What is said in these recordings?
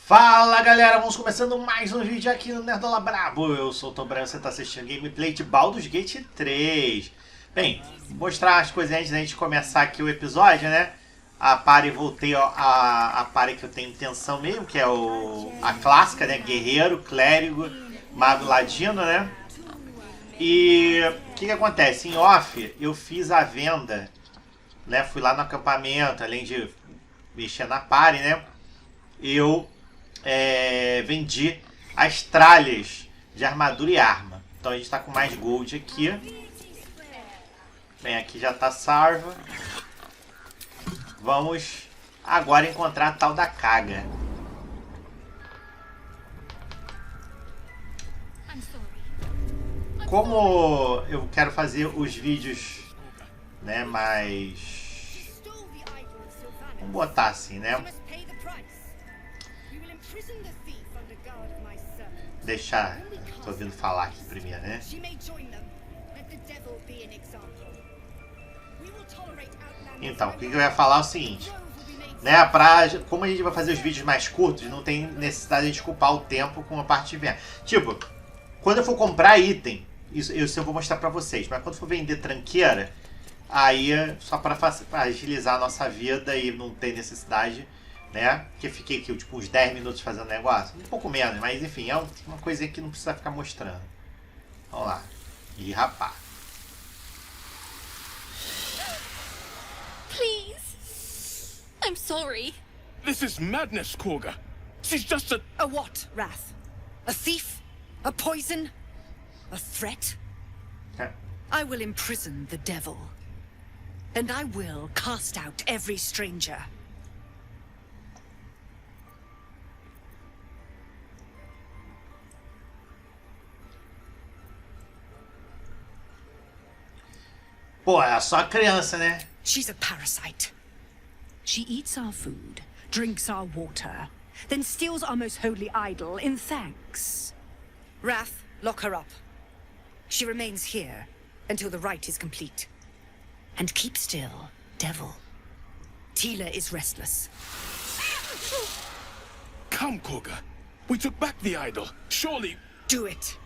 Fala galera, vamos começando mais um vídeo aqui no Nerdola Brabo. Eu sou o Torbran, você está assistindo gameplay de Baldur's Gate 3. Bem, vou mostrar as coisas antes da gente começar aqui o episódio, né? A party, voltei a party que eu tenho intenção mesmo, que é a clássica, né? Guerreiro, clérigo, mago ladino, né? E o que acontece? Em off, eu fiz a venda, né? Fui lá no acampamento, além de mexer na party, né? Eu vendi as tralhas de armadura e arma. Então a gente está com mais gold aqui. Bem, aqui já está salva. Vamos agora encontrar a tal da Khaga. Como eu quero fazer os vídeos, né, mais... Vamos botar assim, né? Deixar, tô ouvindo falar aqui primeiro, né? Então, o que eu ia falar é o seguinte, né? Como a gente vai fazer os vídeos mais curtos, não tem necessidade de ocupar o tempo com a parte de venda. Tipo, quando eu for comprar item, isso eu vou mostrar pra vocês, mas quando for vender tranqueira, aí é só pra agilizar a nossa vida e não ter necessidade, né? Porque fiquei aqui tipo uns 10 minutos fazendo negócio, um pouco menos, mas enfim, é uma coisa que não precisa ficar mostrando. Vamos lá. Ih, rapá. Please. I'm sorry. This is madness, Khaga. She's just A what, Wrath? A thief? A poison? A threat? I will imprison the devil. And I will cast out every stranger. Pô, é só criança, né? She's a parasite. She eats our food, drinks our water, then steals our most holy idol in thanks. Wrath, lock her up. She remains here until the rite is complete. And keep still, devil. Tila is restless. Come, Khaga. We took back the idol. Surely... Do it.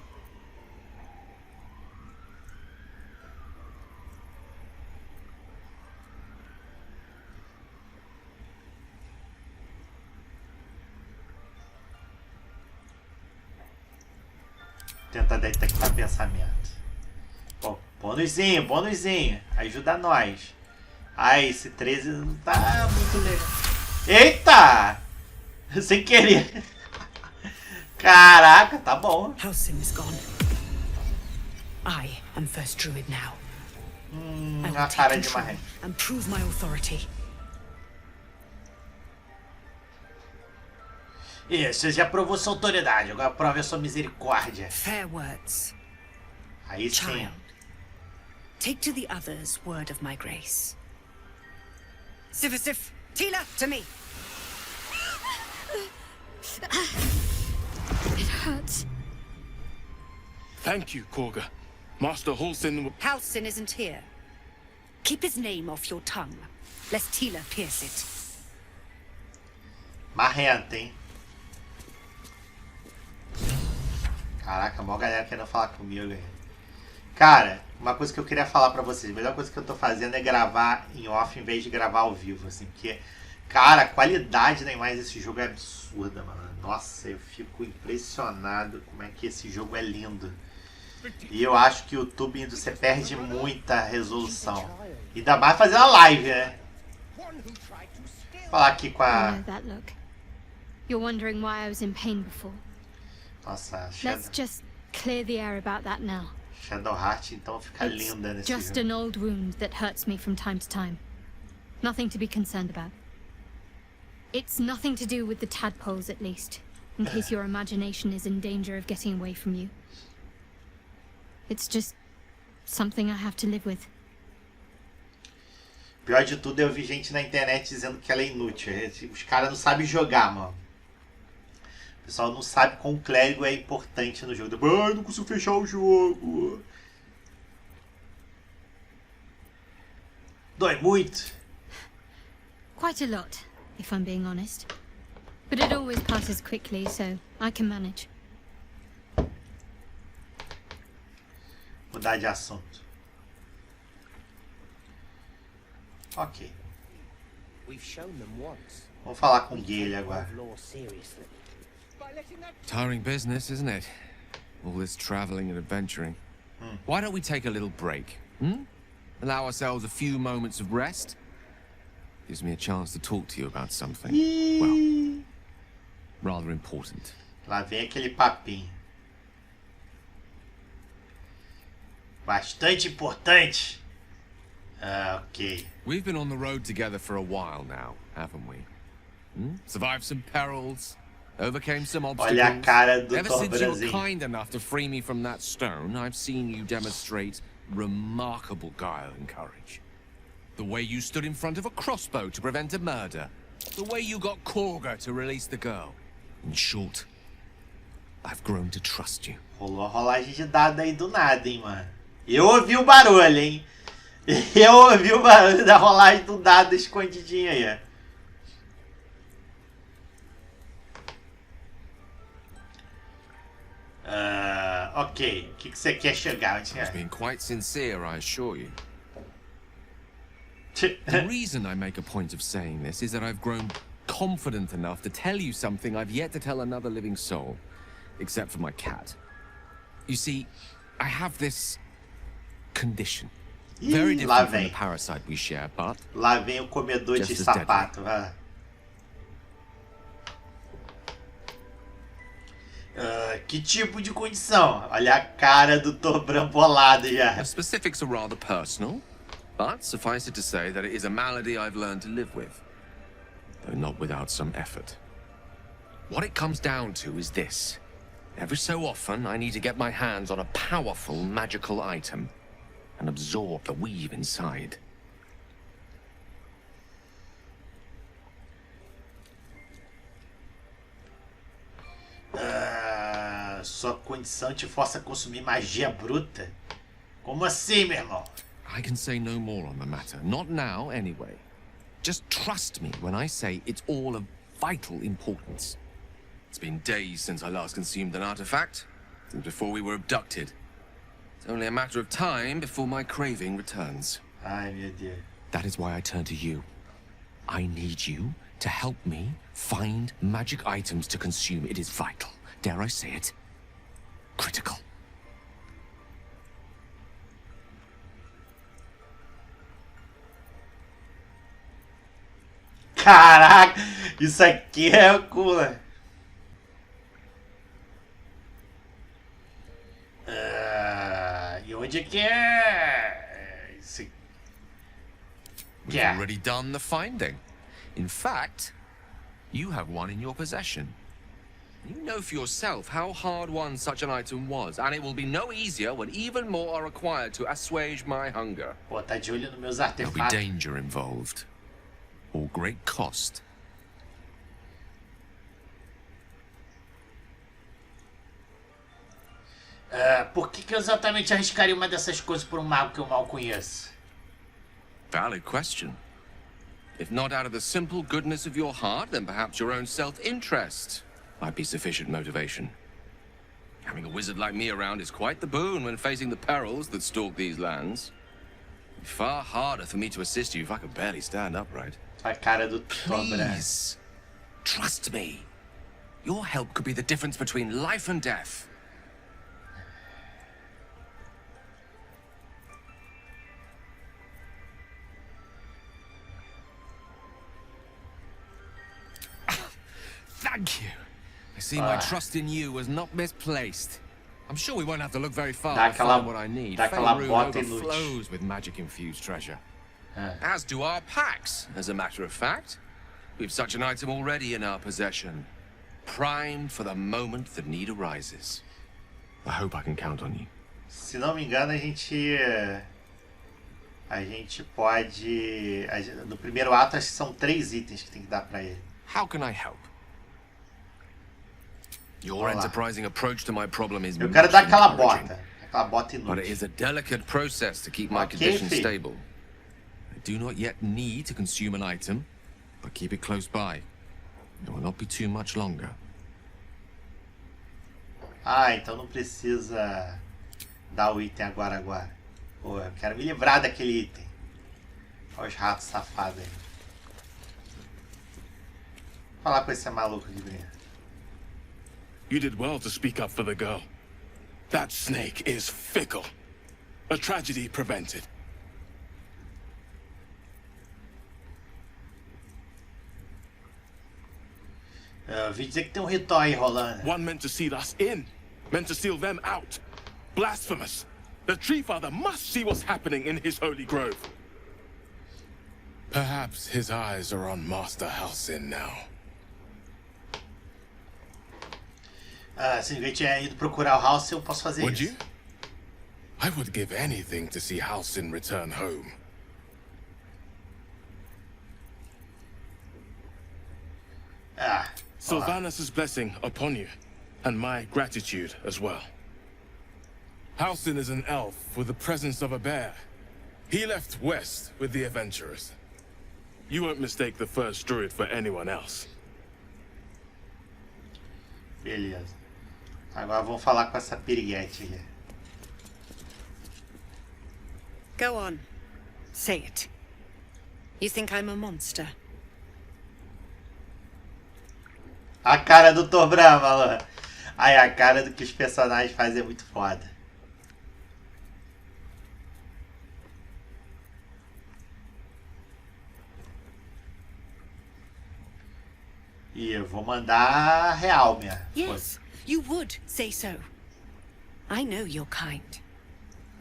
Tenta detectar pensamento. Pô, bônusinho, bônusinho. Ajuda nós. Ai, esse 13 não tá muito legal. Eita! Sem querer. Caraca, tá bom. Halsin is gone. I am first druid now. I will A take cara de control marré. and prove my authority. Isso, já provou sua autoridade. Agora prove a sua misericórdia. Fair words. Aí sim. Child, take to the others word of my grace. Sif, Tila, to me. It hurts. Thank you, Khaga. Master Halsin... Halsin isn't here. Keep his name off your tongue, lest Tila pierce it. Marrenta, hein? Caraca, a maior galera querendo falar comigo aí. Cara, uma coisa que eu queria falar pra vocês. A melhor coisa que eu tô fazendo é gravar em off em vez de gravar ao vivo, assim. Porque, cara, a qualidade da imagem desse jogo é absurda, mano. Nossa, eu fico impressionado como é que esse jogo é lindo. E eu acho que o YouTube você perde muita resolução. Ainda mais fazendo a live, né? Vou falar aqui com I a... know that look. You're wondering why I was in pain before. Nossa, Let's just clear the air about that now. Shadow Heart então fica It's linda nesse just jogo. an old wound that hurts me from time to time. Nothing to be concerned about. It's nothing to do with the tadpoles, at least, in case your imagination is in danger of getting away from you. It's just something I have to live with. Pior de tudo, eu vi gente na internet dizendo que ela é inútil. Os caras não sabem jogar, mano. O pessoal não sabe como o clérigo é importante no jogo. Ai, não consigo fechar o jogo. Dói muito. Quite a lot, if I'm being honest. But it always passes quickly, so I can manage. Mudar de assunto. Ok. Vou falar com o Guilherme agora. Tiring business, isn't it? All this traveling and adventuring. Why don't we take a little break? Allow ourselves a few moments of rest? Gives me a chance to talk to you about something, well, rather important. Lá vem aquele papinho. Bastante importante. Ok. We've been on the road together for a while now, haven't we? Survived some perils, overcame some obstacles. Olha a cara do Ever since you were Torbranzinho. kind enough to free me from that stone, I've seen you demonstrate remarkable guile and courage. The way you stood in front of a crossbow to prevent a murder. The way you got Khaga to release the girl. In short, I've grown to trust you. Rolou a rolagem de dado aí do nada, hein, mano. Eu ouvi o barulho, hein. Eu ouvi o barulho da rolagem do dado escondidinho aí. Ok. O que você quer chegar? I was being quite sincere, I assure you. The reason I make a point of saying this is that I've grown confident enough to tell you something I've yet to tell another living soul, except for my cat. You see, I have this condition. Very different from the parasite we share, but lá vem o comedor de sapato. Que tipo de condição? Olha a cara do Torbran bolado já. The specifics are rather personal, but suffice it to say that it is a malady I've learned to live with, though not without some effort. What it comes down to is this. Every so often, I need to get my hands on a powerful magical item and absorb the weave inside. Sua condição te força a consumir magia bruta? Como assim, meu irmão? I can say no more on the matter. Not now, anyway. Just trust me when I say it's all of vital importance. It's been days since I last consumed an artifact, since before we were abducted. It's only a matter of time before my craving returns. Ai, meu Deus. That is why I turn to you. I need you to help me find magic items to consume. It is vital. Dare I say it? Critical. Caraca, isso aqui é o cula. E onde que é? We've already done the finding. In fact, you have one in your possession. You know for yourself how hard won such an item was, and it will be no easier when even more are required to assuage my hunger. Pô, tá de olho nos meus There'll be artefatos. danger involved, or great cost. Por que eu exatamente arriscaria uma dessas coisas por um mago que eu mal conheço? Valid question. If not out of the simple goodness of your heart, then perhaps your own self-interest might be sufficient motivation. Having a wizard like me around is quite the boon when facing the perils that stalk these lands. It'd be far harder for me to assist you if I could barely stand upright. A cara do Torbran. Please, trust me. Your help could be the difference between life and death. Thank you. I see my trust in you was not misplaced. I'm sure we won't have to look very far to find what I need. Faerun overflows with magic-infused treasure. As do our packs, as a matter of fact. We've such an item already in our possession. Primed for the moment the need arises. I hope I can count on you. Se não me engano, a gente pode... No primeiro ato, acho que são 3 itens que tem que dar pra ele. How can I help? Your enterprising approach to my problem is Eu quero dar aquela encouraging, bota. Aquela bota but it inútil. is a delicate process to keep my condition stable. I do not yet need to consume an item, but keep it close by. It will not be too much longer. Ah, então não precisa dar o item agora. Pô, eu quero me livrar daquele item. Olha os ratos safados aí. Vou falar com esse maluco de brinco. You did well to speak up for the girl. That snake is fickle. A tragedy prevented. Eu ouvi dizer que tem ritual aí rolando. One meant to seal us in, meant to seal them out. Blasphemous. The Tree Father must see what's happening in his holy grove. Perhaps his eyes are on Master Halsin now. Se eu tinha ido procurar o Halsin, eu posso fazer Would isso. you? I would give anything to see Halsin return home. Sylvanus' blessing upon you, and my gratitude as well. Halsin is an elf with the presence of a bear. He left west with the adventurers. You won't mistake the first druid for anyone else. Beleza. Agora vamos falar com essa piriguete aí. Go on. Say it. You think I'm a monster? A cara do Torbran, malandro. Ai, a cara do que os personagens fazem é muito foda. E eu vou mandar real, minha. Yes, you would say so. I know you're kind.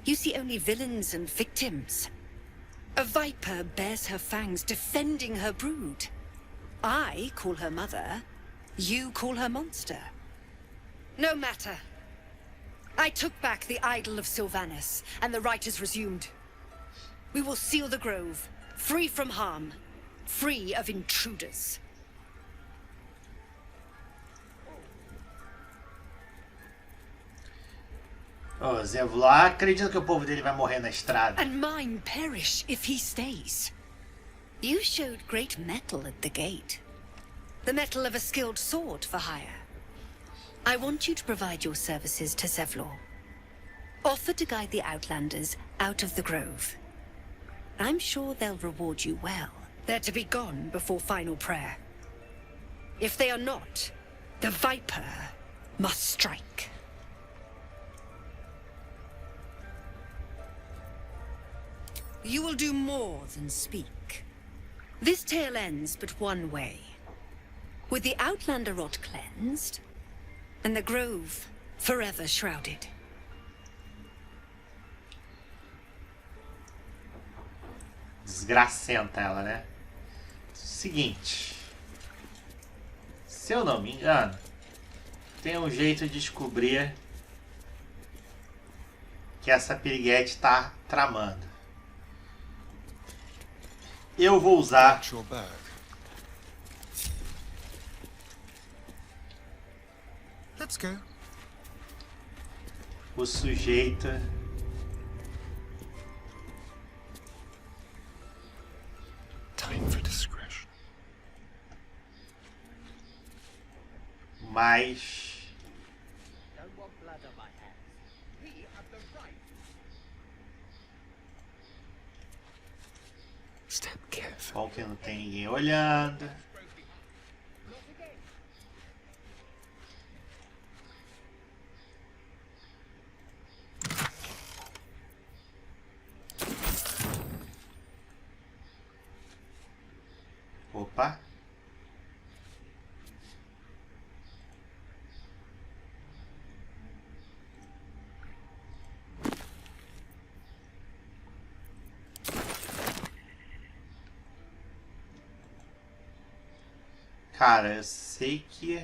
You see only villains and victims. A viper bears her fangs defending her brood. I call her mother. You call her monster. No matter. I took back the idol of Sylvanus, and the rite is resumed. We will seal the grove, free from harm, free of intruders. Ô, Zevlor acredita que o povo dele vai morrer na estrada. And mine perish if he stays. You showed great mettle at the gate. The mettle of a skilled sword for hire. I want you to provide your services to Zevlor. Offer to guide the Outlanders out of the grove. I'm sure they'll reward you well. They're to be gone before final prayer. If they are not, the Viper must strike. You will do more than speak. This tale ends but one way. With the Outlander rot cleansed, and the grove forever shrouded. Desgracenta ela, né? Seguinte. Se eu não me engano, tem um jeito de descobrir que essa piriguete está tramando. Eu vou usar Let's go. O sujeito Time for discretion. mais Step careful. bom que não tem ninguém olhando. Opa. Cara, eu sei que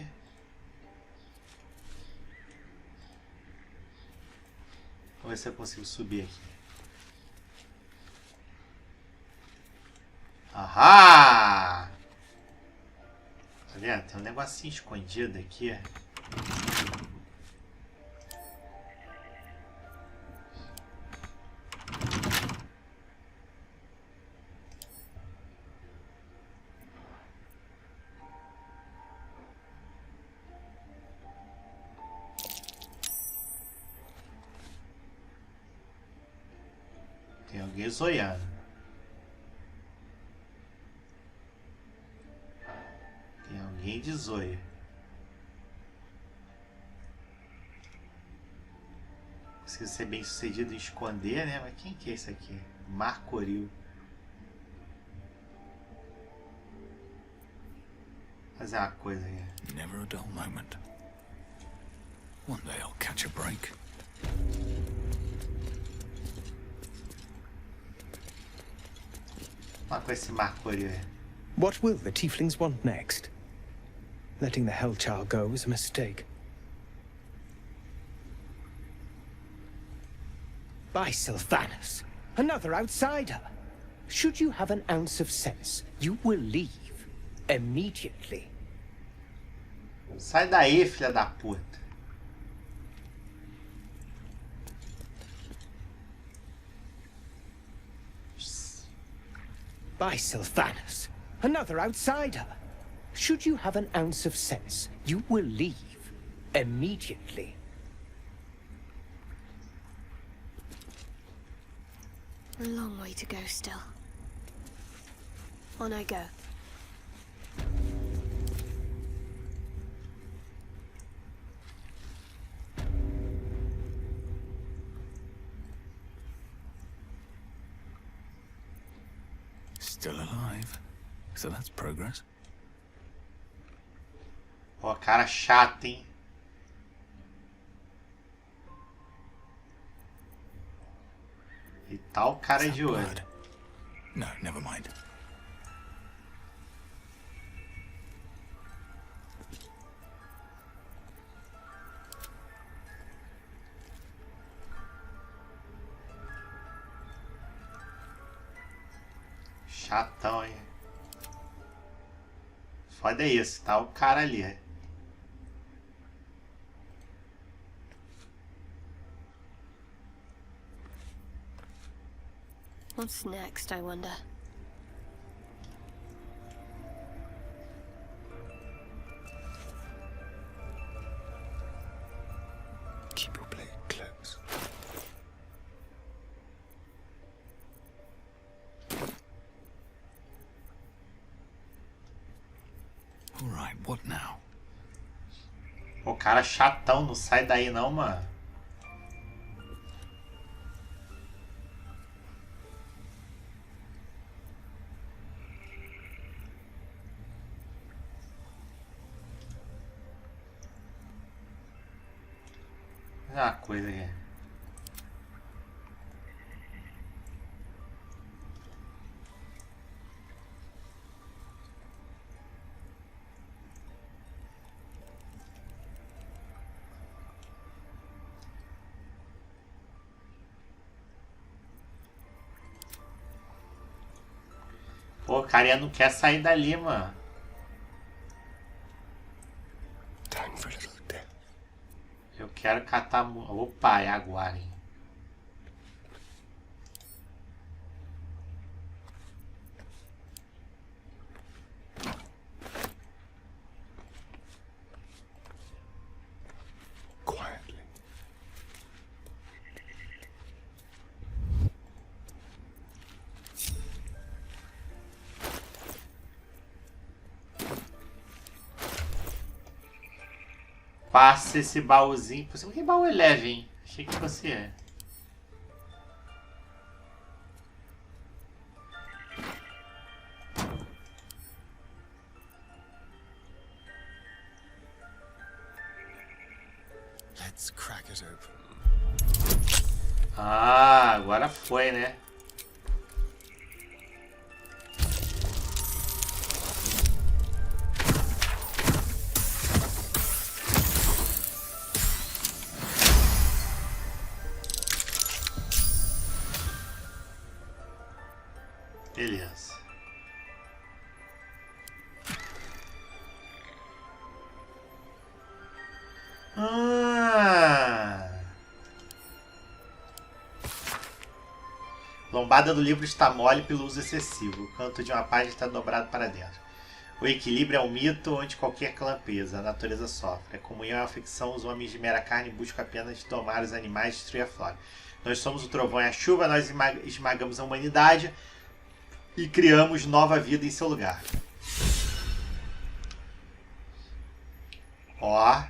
vamos ver se eu consigo subir aqui. Ahá! Tá vendo? Tem um negocinho escondido aqui. alguém zoiando. Tem alguém de zoia. Precisa ser bem sucedido em esconder, né? Mas quem que é esse aqui? Marcoril. Fazer uma coisa aí. Never a dull moment. One day I'll catch a break. Com esse Marcoril aí. What will the tieflings want next? Letting the Hellchild go was a mistake. By Sylvanus, another outsider. Should you have an ounce of sense, you will leave immediately. Sai daí, filha da puta. By Sylvanus, another outsider. Should you have an ounce of sense, you will leave immediately. A long way to go still. On I go. Still alive. So that's progress. Pô, cara chato, hein? E tá o cara de olho. No, never mind. Chatão, hein? Foda é isso, tá o cara ali. What's next, I wonder? Keep your blade close. All right, what now? O cara chatão, não sai daí não, mano. Uma coisa aqui. Pô, o cara não quer sair dali, mano. Time for a little death. Eu quero catar... Opa, é agora, hein? Quietly. Passa esse baúzinho por cima. Que baú é leve, hein? Achei que fosse é. Let's crack it open. Ah, agora foi, né? Beleza. Lombada do livro está mole pelo uso excessivo. O canto de uma página está dobrado para dentro. O equilíbrio é um mito onde qualquer clã pesa, a natureza sofre. A comunhão é uma ficção, os homens de mera carne buscam apenas domar os animais e destruir a flora. Nós somos o trovão e a chuva, nós esmagamos a humanidade e criamos nova vida em seu lugar. Ó.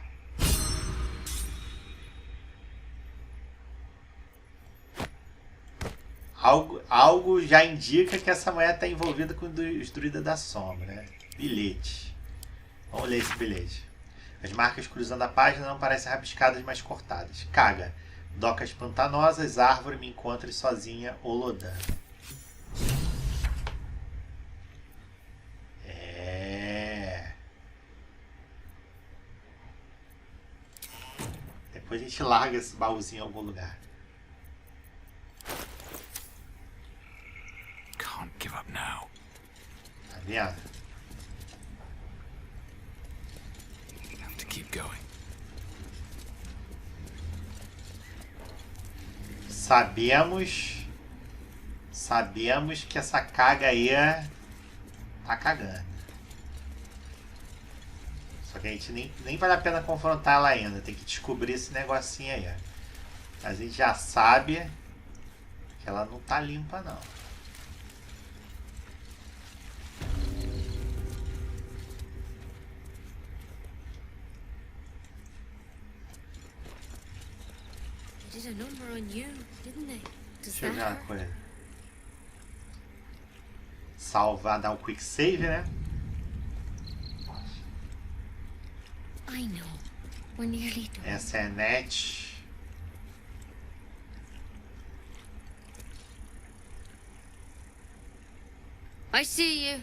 Algo já indica que essa mulher está envolvida com os druidas da sombra, né? Bilhete. Vamos ler esse bilhete. As marcas cruzando a página não parecem rabiscadas, mas cortadas. Khaga. Docas pantanosas, árvore, me encontre sozinha, Olodan. Depois a gente larga esse baúzinho em algum lugar. Can't give up now. Tá vendo? Have to keep going. Sabemos que essa Khaga aí tá cagando. Só que a gente nem vale a pena confrontar ela ainda. Tem que descobrir esse negocinho aí. Mas a gente já sabe que ela não tá limpa, não. Did a number on you, didn't they? Deixa eu ver uma coisa. Salvar, dar um quick save, né? I know. We're nearly done. Essa é a net. I see you.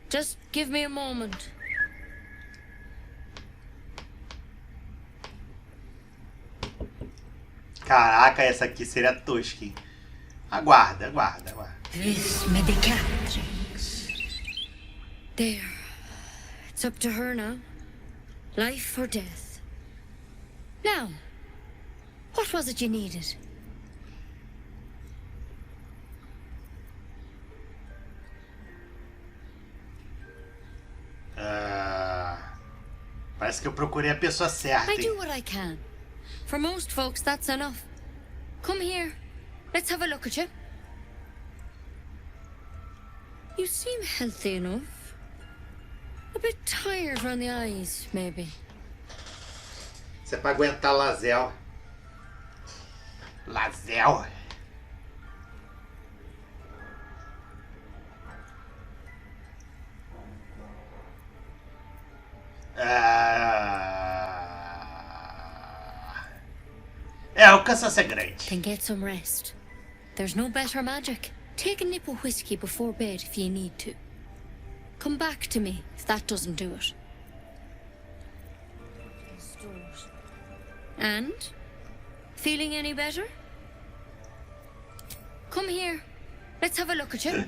Just give me a moment. Caraca, essa aqui seria tosca, hein? Aguarda. This medicatrix. There. It's up to her now. Life or death. Now, what was it you needed? Parece que eu procurei a pessoa certa, I hein? do what I can. For most folks, that's enough. Come here. Let's have a look at you. You seem healthy enough. A bit tired around the eyes, maybe. Isso é pra aguentar Lazel. O cansaço é grande. Then get some rest. There's no better magic. Take a nip of whiskey before bed if you need to. Come back to me if that doesn't do it. And? Feeling any better? Come here. Let's have a look at you.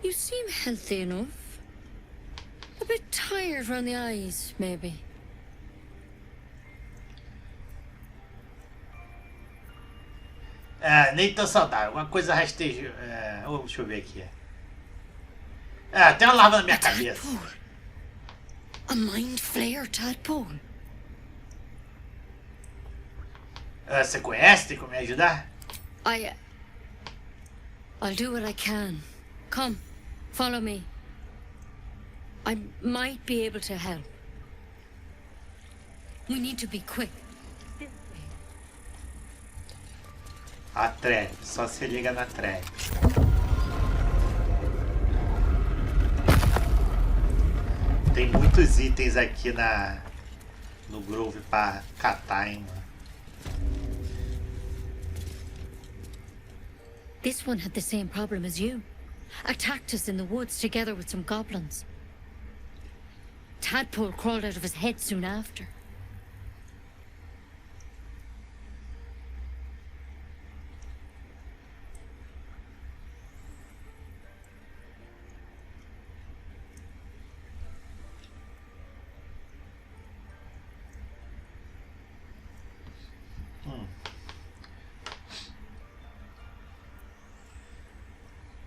You seem healthy enough. A bit tired around the eyes, maybe. Nem tão saudável. Uma coisa rasteja. Deixa eu ver aqui. Tem uma larva na minha cabeça. A mind flayer tadpole. Você conhece? Tem como me ajudar? I'll do what I can. Come, follow me. I might be able to help. We need to be quick. A trap, só se liga na trap. Tem muitos itens aqui no Grove pra catar, hein, mano. This one had the same problem as you. Attacked us in the woods together with some goblins. Tadpole crawled out of his head soon after.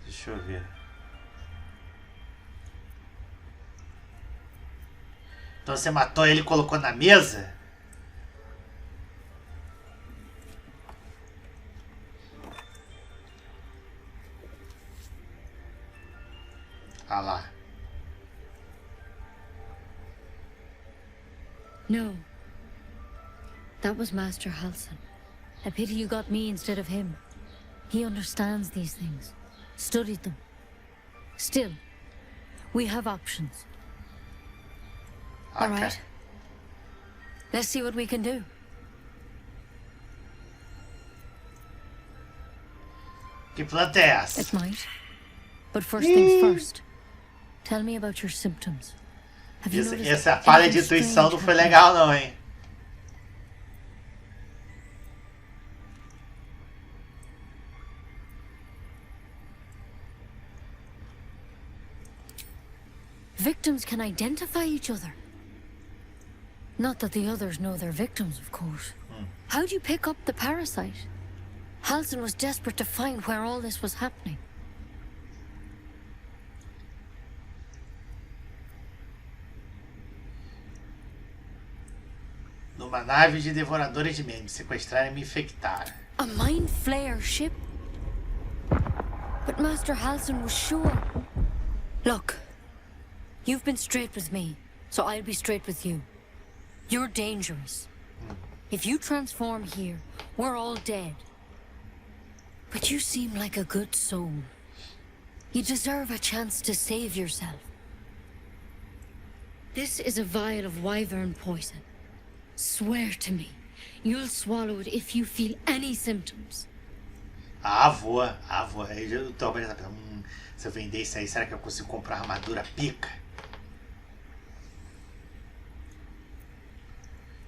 Deixa eu ver. Então você matou ele e colocou na mesa? Ah lá. No. That was Master Halsin. A pity you got me instead of him. He understands these things. Studied them. Still, we have options. Okay. All right. Let's see what we can do. Que planta é essa? It might. But first things first. Tell me about your symptoms. Have you noticed Essa falha de intuição não foi legal não, hein? Victims can identify each other. Not that the others know they're victims, of course. How'd you pick up the parasite? Halsin was desperate to find where all this was happening. Numa nave de devoradores de mentes, sequestraram e me infectaram. A mind flayer ship? But Master Halsin was sure. Look, you've been straight with me, so I'll be straight with you. You're dangerous. If you transform here, we're all dead. But you seem like a good soul. You deserve a chance to save yourself. This is a vial of wyvern poison. Swear to me, you'll swallow it if you feel any symptoms. Voa. Aí o Torbran tá pensando, se eu vender isso aí, será que eu consigo comprar armadura pica?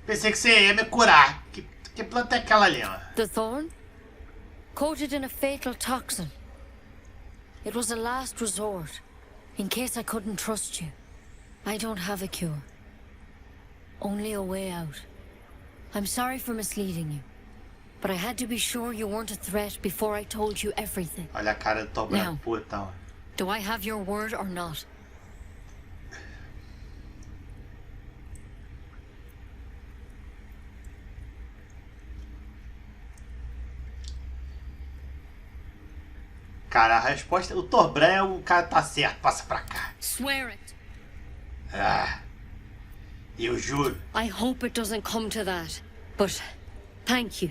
Pensei que você ia me curar. Que planta é aquela ali, ó? The thorn? Coated in a fatal toxin. It was a last resort, in case I couldn't trust you. I don't have a cure. Only a way out. I'm sorry for misleading you, but I had to be sure you weren't a threat before I told you everything. Olha a cara do Torbran, puta, ó. Do I have your word or not? Cara, a resposta... O Torbran é o cara tá certo, passa pra cá. Swear it. Eu juro. I hope it doesn't come to that, but thank you.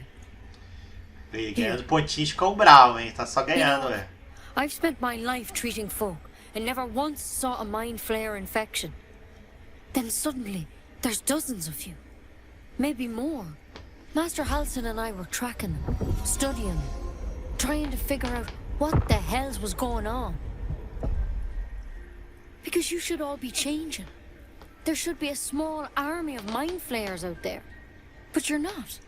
Ganhando pontinhos com o Brau, hein? Tá só ganhando, ué. I've spent my life treating folk and never once saw a mind flayer infection. Then suddenly, there's dozens of you. Maybe more. Master Halsin and I were tracking them, studying them, trying to figure out what the hells was going on. Because you should all be changing. There should be a small army of mind flayers out there. But you're not.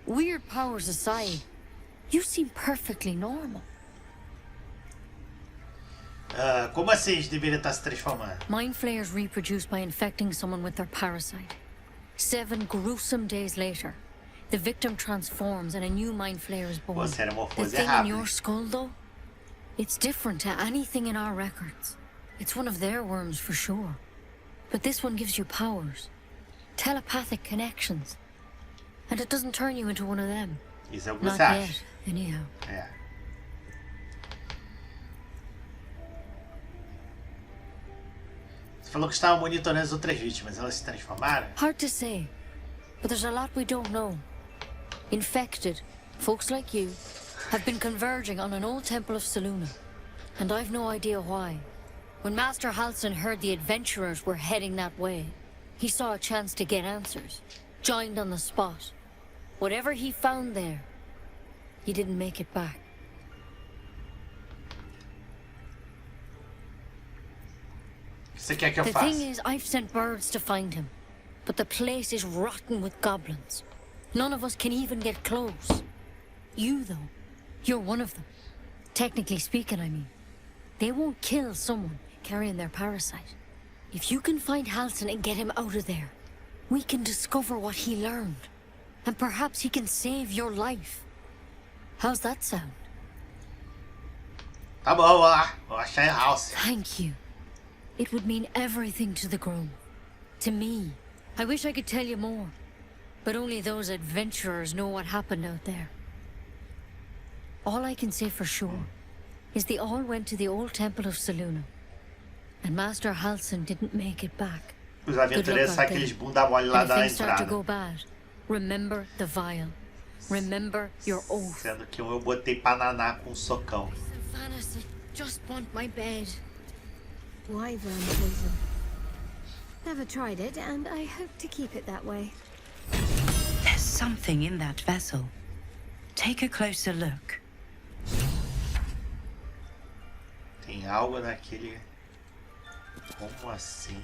Weird powers aside, you seem perfectly normal. Como assim eles deveriam estar se transformando? Mind flayers reproduce by infecting someone with their parasite. 7 gruesome days later, the victim transforms and a new mind flayer is born. The thing in your skull, though, it's different to anything in our records. It's one of their worms for sure. But this one gives you powers. Telepathic connections. And it doesn't turn you into one of them. Isso é o que Not você acha? yet, anyhow. Você falou que estava monitorando as outras vítimas. Elas se transformaram? Hard to say. But there's a lot we don't know. Infected, folks like you, have been converging on an old temple of Selûne. And I've no idea why. When Master Halsin heard the adventurers were heading that way, he saw a chance to get answers. Joined on the spot. Whatever he found there, he didn't make it back. Você quer que eu The faça? thing is, I've sent birds to find him. But the place is rotten with goblins. None of us can even get close. You, though, you're one of them. Technically speaking, I mean. They won't kill someone carrying their parasite. If you can find Halsin and get him out of there, we can discover what he learned. And perhaps he can save your life. How's that sound? Tá bom, vamos lá. Vou achar em House. Thank you. It would mean everything to the Grove. to me. I wish I could tell you more, but only those adventurers know what happened out there. All I can say for sure is they all went to the old temple of Selûne, and Master Halsin didn't make it back. Os aventureiros são aqueles bunda mole lá da entrada. Remember the vial. Remember your oath. Sendo que eu botei pra naná com um socão. I just want my bed. Wyvern poison. Never tried it, and I hope to keep it that way. There's something in that vessel. Take a closer look. Tem algo naquele... Como assim?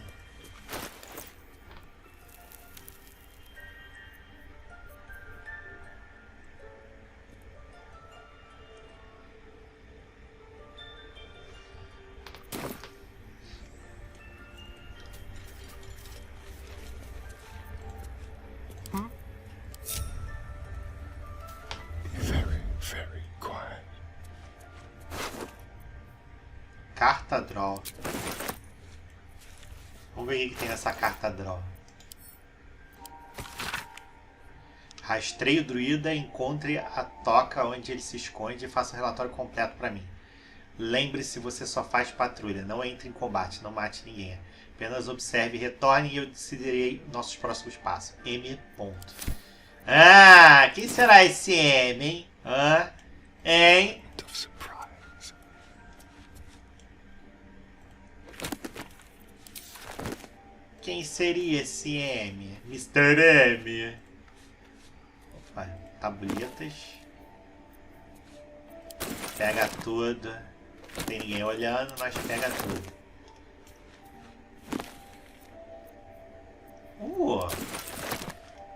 Very quiet. Carta draw. Vamos ver o que tem nessa carta draw. Rastreie o druida, encontre a toca onde ele se esconde e faça um relatório completo para mim. Lembre-se, você só faz patrulha. Não entre em combate, não mate ninguém. Apenas observe, retorne e eu decidirei nossos próximos passos. M. Ponto. Ah, quem será esse M, hein? Hã? Hein? Quem seria esse M? Mr. M. Opa, tabuletas. Pega tudo. Não tem ninguém olhando, nós pega tudo.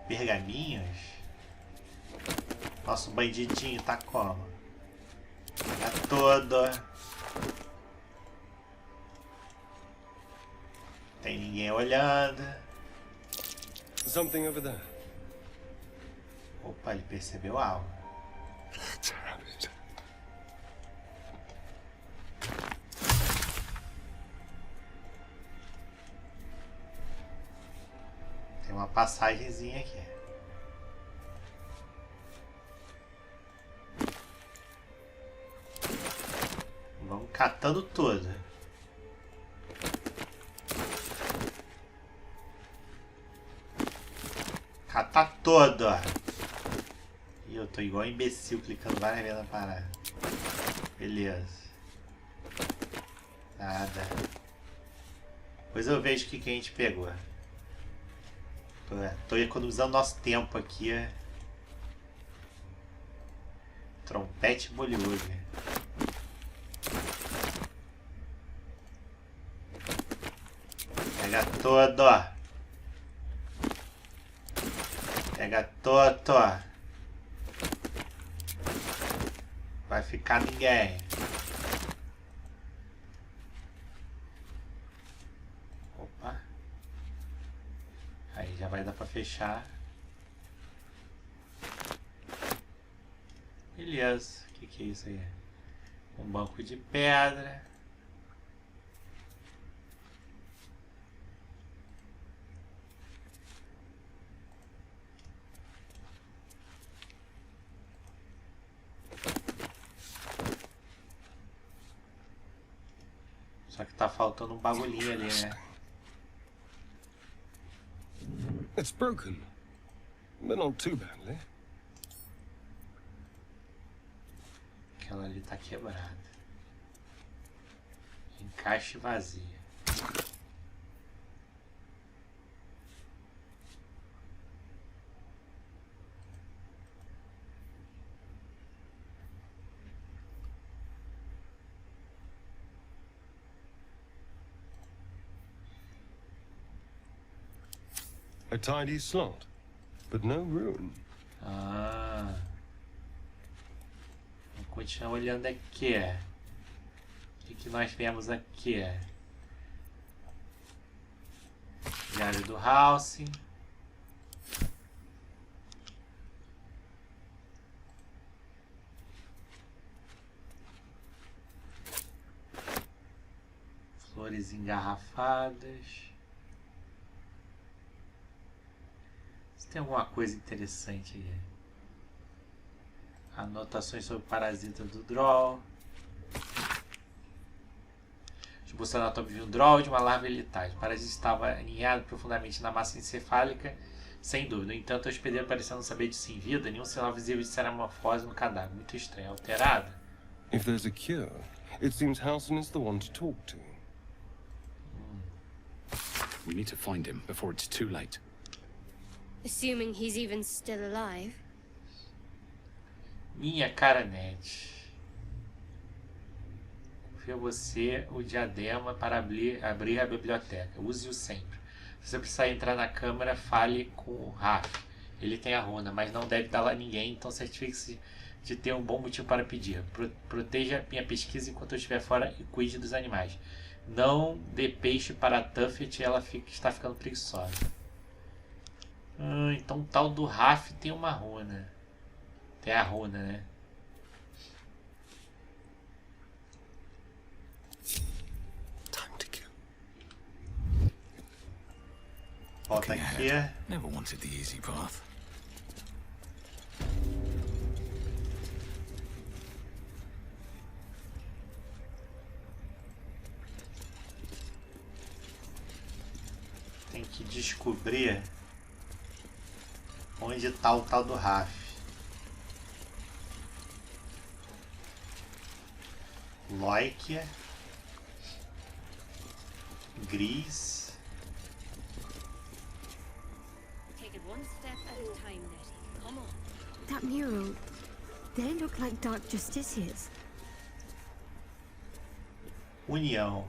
Pergaminhos. Nosso bandidinho tá como? Pega tudo. Tem ninguém olhando. Something over there. Opa, ele percebeu algo. Tem uma passagenzinha aqui. Vamos catando tudo. Catar todo. E eu tô igual um imbecil clicando várias vezes na parada. Beleza. Nada. Depois eu vejo o que a gente pegou. Tô economizando nosso tempo aqui. Trompete bolhúria. Pega todo. Pega todo. Vai ficar ninguém. Opa. Aí já vai dar pra fechar. Beleza. O que é isso aí? Um banco de pedra. Só que tá faltando um bagulhinho ali, né? It's broken, but not too badly. Aquela ali tá quebrada. Encaixe vazio. A tidy slot, but no room. Ah. Vamos continuar olhando aqui. O que nós vemos aqui? Diário do House. Flores engarrafadas. Se tem alguma coisa interessante aí. Anotações sobre parasita do Droll. Esboçando a anatomia de um Droll de uma larva elitária. O parasita estava aninhado profundamente na massa encefálica, sem dúvida. No entanto, o hospedeiro parecia não saber disso em vida, nenhum sinal visível de ceramorfose no cadáver. Muito estranho. Alterado? If there's a cure, it seems Halsin is the one to talk to. We need to find him before it's too late. Assuming he's even still alive. Minha cara net. Confio a você o diadema para abrir a biblioteca. Use-o sempre. Se você precisar entrar na câmara, fale com o Raf. Ele tem a runa, mas não deve dá-la a ninguém, então certifique-se de ter um bom motivo para pedir. Proteja minha pesquisa enquanto eu estiver fora e cuide dos animais. Não dê peixe para a Tuffet, ela está ficando preguiçosa. Então o tal do Raf tem uma runa. Tem a runa, né? Volta aqui. Never wanted the easy path. Tem que descobrir onde está o tal do Raf. Loikia, Gris. Take it one step at a time, Nettie. Come on. That mural, they look like dark justiciars. União.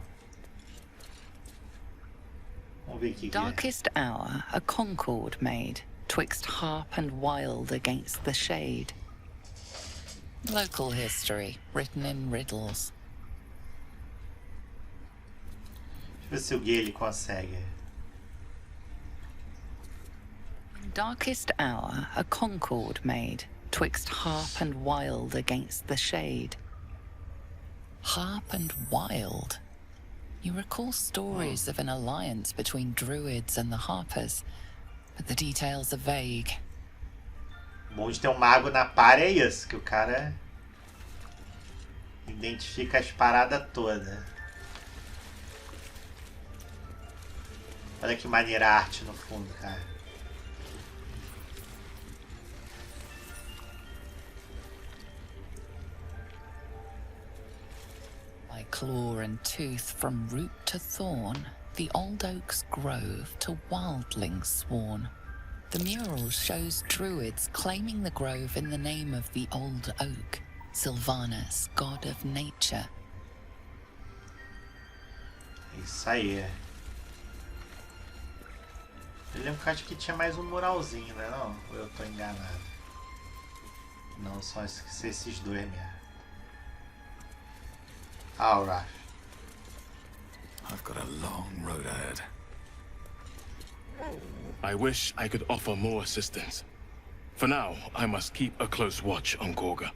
Vamos ver aqui. Darkest hour, a concord made, twixt harp and wild against the shade. Local history, written in riddles. Deixa eu ver se o Gui ele consegue. Darkest hour, a concord made, twixt harp and wild against the shade. Harp and wild? You recall stories of an alliance between druids and the harpers, but the details are vague. O bom de ter um mago na par é isso, que o cara identifica as paradas todas. Olha que maneira a arte no fundo, cara. By claw and tooth from root to thorn, the old oak's grove to wildlings sworn. The mural shows druids claiming the grove in the name of the old oak, Sylvanus, god of nature. Isso aí. Eu lembro que eu acho que tinha mais um muralzinho, né? Não? Ou eu tô enganado? Não, só esses dois mesmo. Alright. I've got a long road ahead. I wish I could offer more assistance. For now, I must keep a close watch on Khaga.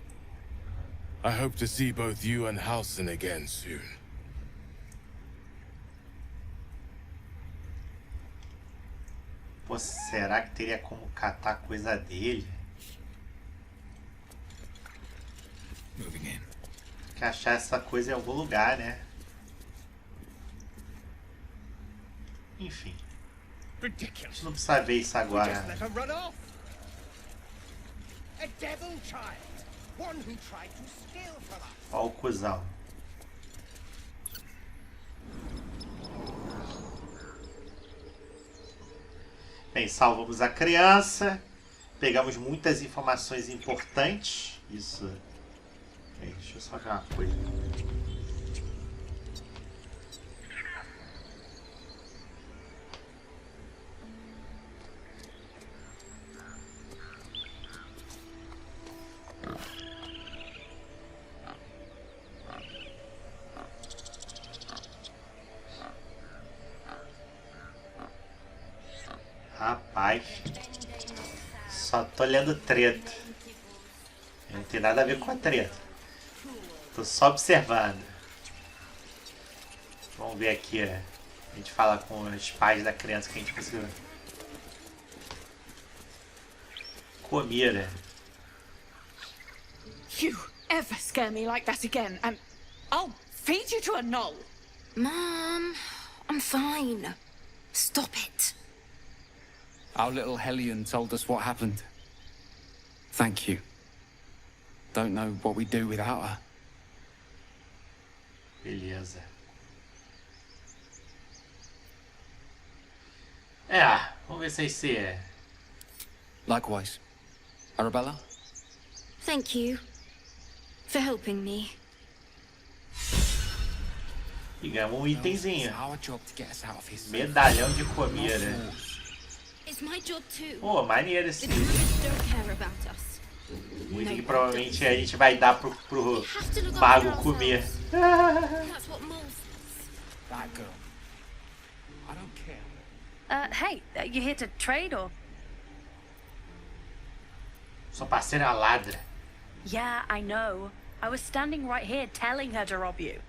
I hope to see both you and Halsin again soon. Pô, será que teria como catar coisa dele? Moving in. Tem que achar essa coisa em algum lugar, né? Enfim. A gente não precisa ver isso agora. Ó o cuzão. Bem, salvamos a criança. Pegamos muitas informações importantes. Isso. Bem, deixa eu só ver uma coisa. Rapaz, só tô lendo treta. Não tem nada a ver com a treta. Tô só observando. Vamos ver aqui, a gente fala com os pais da criança que a gente conseguiu. comer. You ever scare me like that again, and I'll feed you to a knoll. Mom, I'm fine. Stop it. Our little Hellion told us what happened. Thank you. Don't know what we'd do without her. Beleza. Vamos ver se é. Likewise. Arabella? Thank you for helping me. E ganhamos um itemzinho. Our job to get us out of his Medalhão de comida. It's my job too. Pô, maneiro esse. The druids don't care about us. Muito que provavelmente a gente vai dar pro mago comer. That's what Mole says. That girl. I don't care. Hey, you here to trade or? Sua parceira ladra. Yeah, I know. I was standing right here telling her to rob you.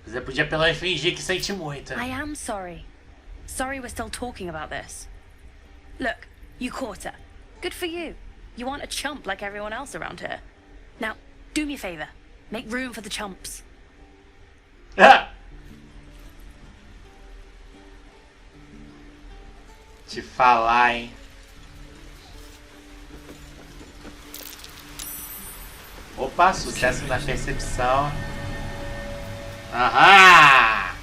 Você podia pelo menos fingir que sente muito. I am sorry. Sorry we're still talking about this. Look, you caught her. Good for you. You aren't a chump like everyone else around here. Now, do me a favor. Make room for the chumps. Te falar, hein? Opa, sucesso na percepção. Aham!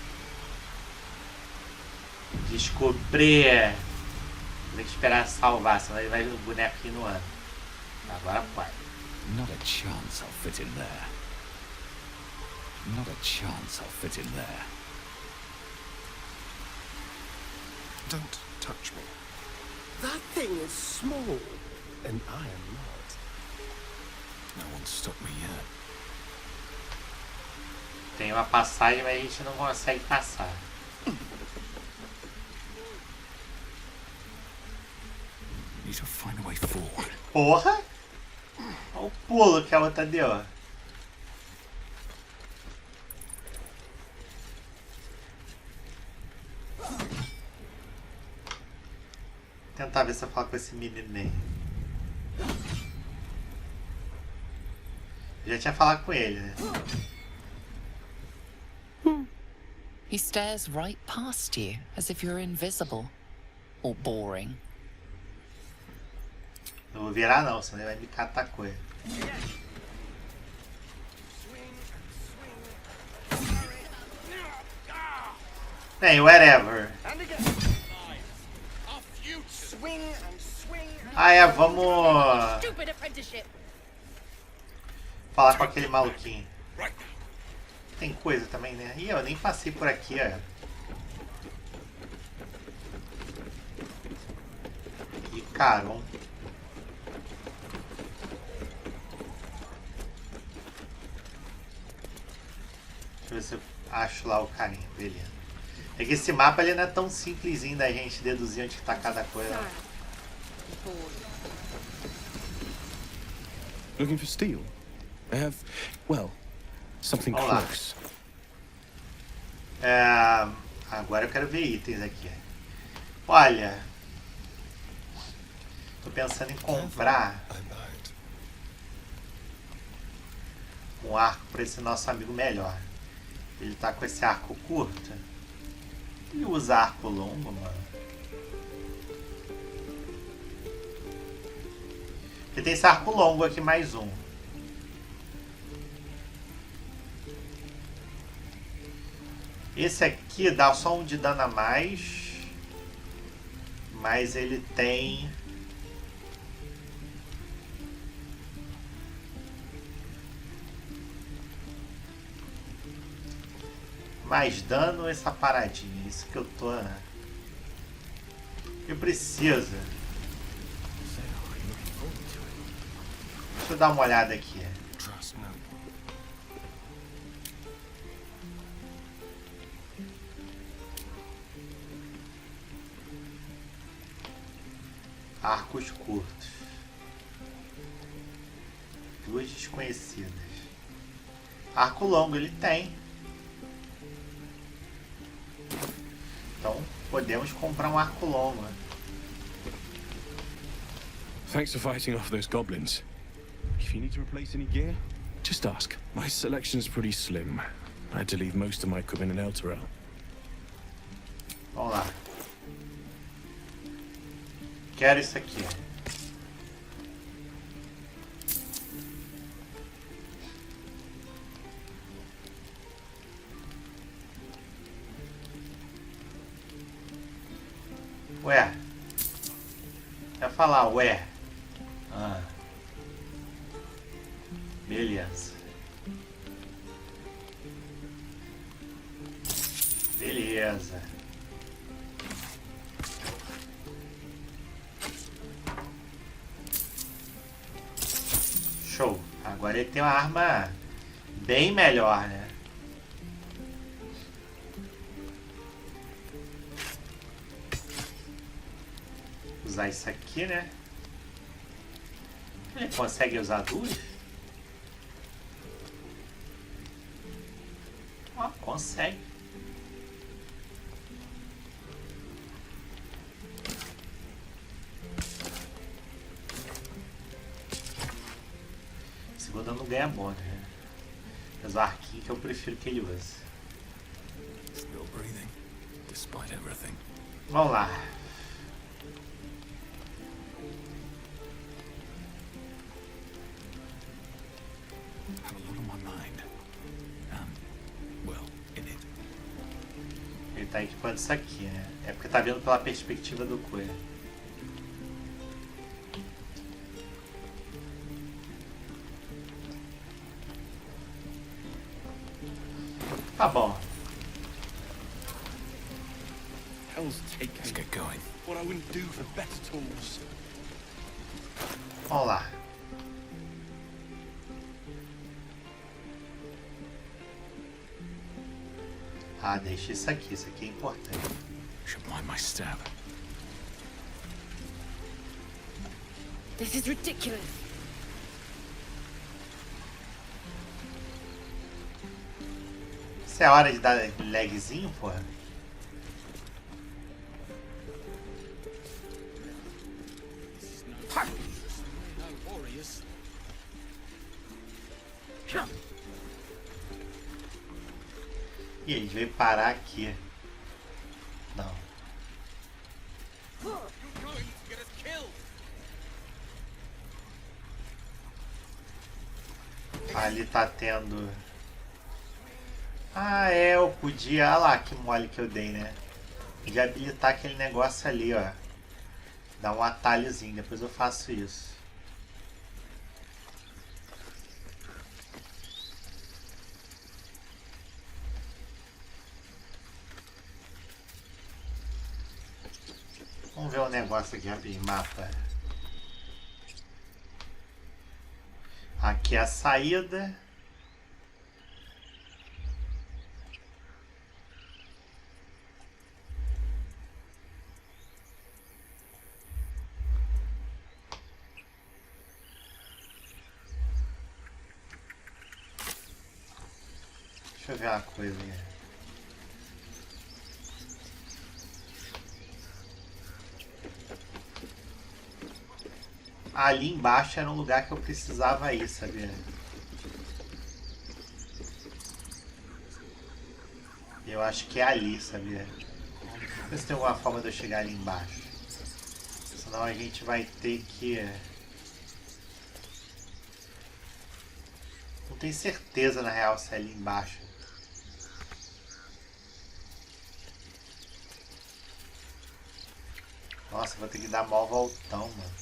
Descobrir. Tem que esperar salvar, senão ele vai o boneco aqui no ano. Agora pode. Not a chance I'll fit in there. Not a chance I'll fit in there. Don't touch me. That thing is small, and I am not. No one's stopped me yet. Tem uma passagem, mas a gente não consegue passar. Need to find a way forward. Porra! Olha o pulo que a outra deu. Tentar ver se eu falo com esse menino aí. Já tinha falado com ele, né? He stares right past you, as if you're invisible. Or boring. Não vou virar não, senão ele vai me catar coisa. Bem, whatever. Vamos falar com aquele maluquinho. Tem coisa também, né? Ih, eu nem passei por aqui, ó. E carom. Deixa eu ver se eu acho lá o carinha, beleza. É que esse mapa ele não é tão simplesinho da gente deduzir onde está cada coisa. Looking for steel? I have, well, something close. Agora eu quero ver itens aqui. Olha, tô pensando em comprar um arco para esse nosso amigo melhor. Ele tá com esse arco curto. E usa arco longo, mano. Porque tem esse arco longo aqui, mais um. Esse aqui dá só um de dano a mais. Mas ele tem... mais dano essa paradinha. Isso que eu tô... eu preciso. Deixa eu dar uma olhada aqui. Arcos curtos. Duas desconhecidas. Arco longo ele tem. Então podemos comprar um arco longo. Thanks for fighting off those goblins. If you need to replace any gear, just ask. My selection's pretty slim. I had to leave most of my equipment in Elturel. Vamos lá. Quero isso aqui. Ué. Vai falar, ué. Ah. Beleza. Beleza. Show. Agora ele tem uma arma bem melhor, né? Usar isso aqui, né? Ele consegue usar duas? Ó, consegue. Segunda não ganha bônus, né? Mas o arquinho que eu prefiro que ele use. Still breathing, despite everything. Vamos lá. Ele tá equipando isso aqui, né? É porque tá vendo pela perspectiva do coelho. Tá bom. Let's get going. What I wouldn't do for better tools. Vamos lá. Ah, deixa isso aqui é importante. Should mind my stab. This is ridiculous. Isso é a hora de dar lagzinho, porra? E a gente veio parar aqui. Não. Ali tá tendo... Ah, é, eu podia... Olha lá que mole que eu dei, né? De habilitar aquele negócio ali, ó. Dar um atalhozinho, depois eu faço isso. Vamos ver um negócio aqui, abrir mapa. Aqui é a saída. Deixa eu ver uma coisa aí. Ali embaixo era um lugar que eu precisava ir, sabia? Eu acho que é ali, sabia? Não sei se tem alguma forma de eu chegar ali embaixo. Senão a gente vai ter que... Não tenho certeza, na real, se é ali embaixo. Nossa, vou ter que dar mó voltão, mano.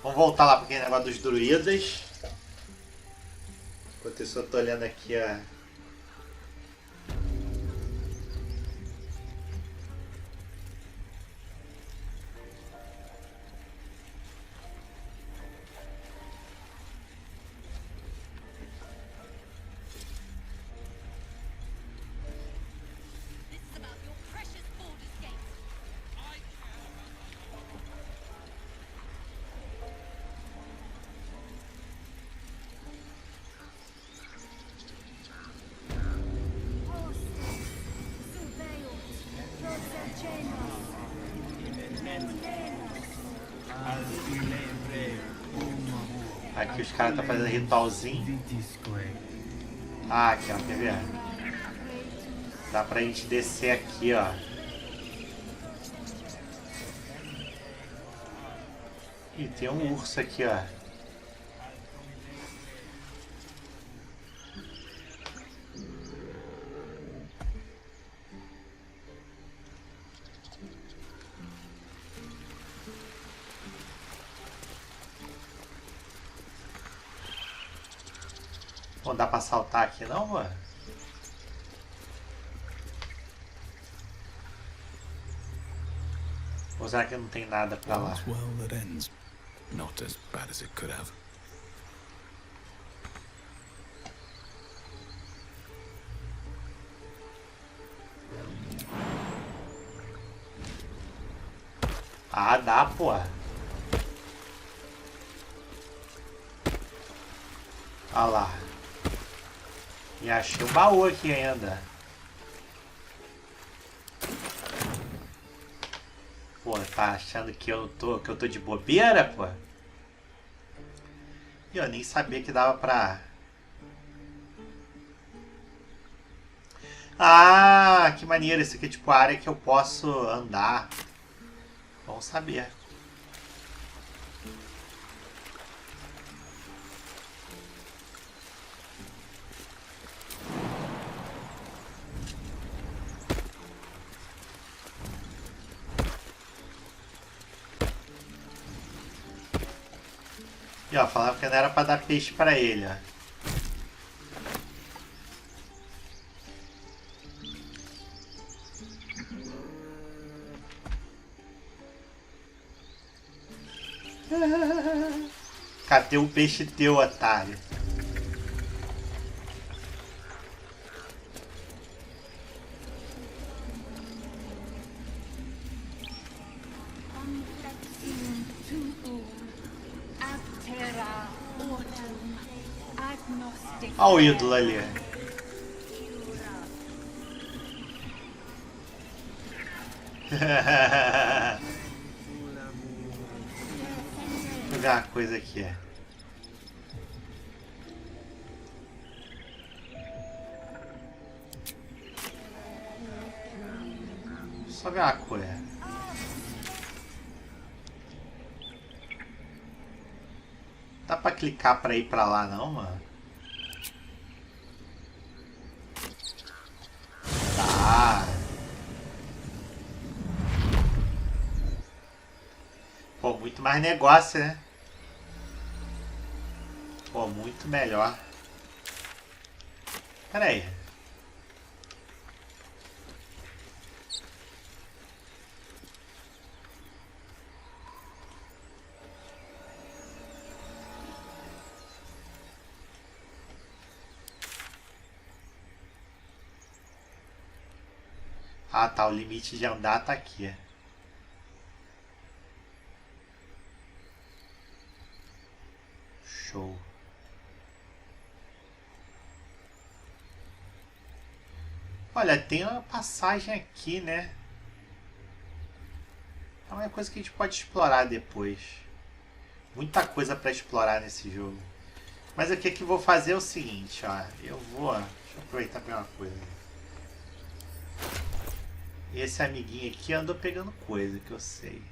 Vamos voltar lá para aquele negócio dos druidas. Enquanto isso eu tô olhando aqui a... Aqui os caras estão fazendo ritualzinho. Ah, aqui, ó, quer ver? Dá pra gente descer aqui, ó. Ih, tem um urso aqui, ó. Não dá pra saltar aqui não, mano? Ou será que não tem nada pra lá? Not as bad as it could have. Ah, dá, pô. Olha lá. E achei o baú aqui ainda. Pô, tá achando que eu tô de bobeira, pô? E eu nem sabia que dava pra... Ah, que maneiro. Isso aqui é tipo a área que eu posso andar. Bom saber. E ó, falava que não era pra dar peixe pra ele, ó. Cadê o peixe teu, otário? Olha o ídolo ali. Vou pegar uma coisa aqui. Só ver uma coisa. Dá pra clicar pra ir pra lá não, mano? Tá. Pô, muito mais negócio, né? Pô, muito melhor. Pera aí. Ah, tá. O limite de andar tá aqui. Show. Olha, tem uma passagem aqui, né? É uma coisa que a gente pode explorar depois. Muita coisa para explorar nesse jogo. Mas aqui que eu vou fazer é o seguinte, ó. Eu vou... Deixa eu aproveitar para uma coisa. Esse amiguinho aqui andou pegando coisa que eu sei.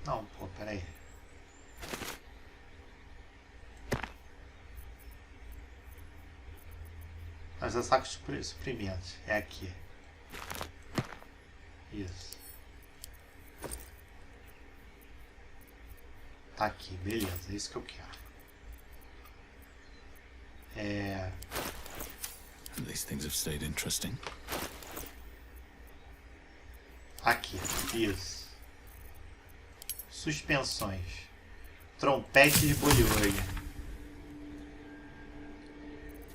Não, pô, peraí. Mas é saco de suprimentos. É aqui. Isso. Tá aqui, beleza. É isso que eu quero. These things have stayed interesting. Aqui, isso. Suspensões. Trompete de bolhões.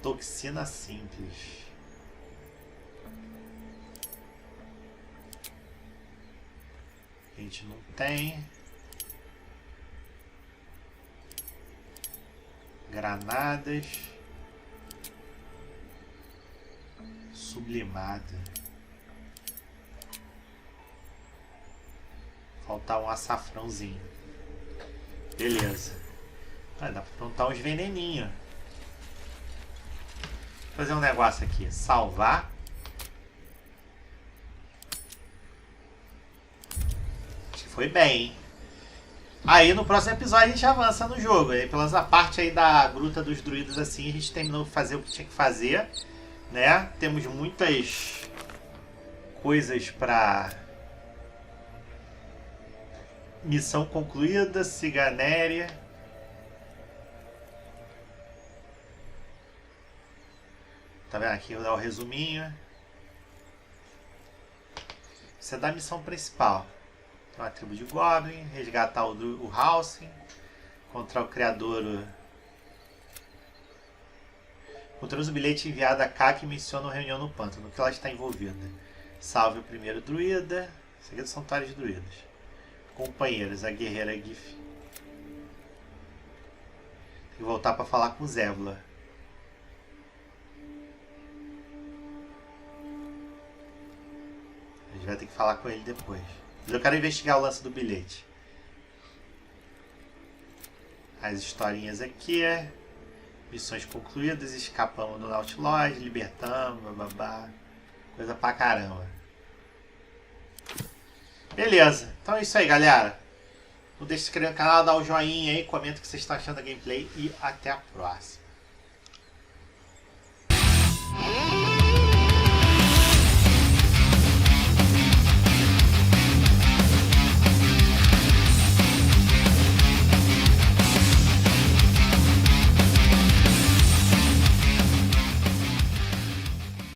Toxina simples. A gente não tem. Granadas. Sublimada. Faltar um açafrãozinho. Beleza. Ah, dá pra plantar uns veneninhos. Vou fazer um negócio aqui. Salvar. Acho que foi bem, hein? Aí no próximo episódio a gente avança no jogo. Aí, pela parte aí da Gruta dos Druidas, assim, a gente terminou de fazer o que tinha que fazer, né? Temos muitas coisas pra... Missão concluída, Ciganéria. Tá vendo aqui? Vou dar o resuminho. Isso é da missão principal. Então, a tribo de Goblin, resgatar o Halsing, encontrar o criador. Encontramos o bilhete enviado a Khaga que menciona uma reunião no pântano, no que ela está envolvida. Salve o primeiro druida. Segredos são vários druidas. Companheiros, a guerreira Gif. Tem que voltar para falar com o Zébula. A gente vai ter que falar com ele depois. Mas eu quero investigar o lance do bilhete. As historinhas aqui. Missões concluídas, escapamos do Nautilus, libertamos, bababá. Coisa pra caramba. Beleza, então é isso aí, galera. Não deixe de se inscrever no canal, dar o joinha aí, comenta o que vocês estão achando da gameplay e até a próxima.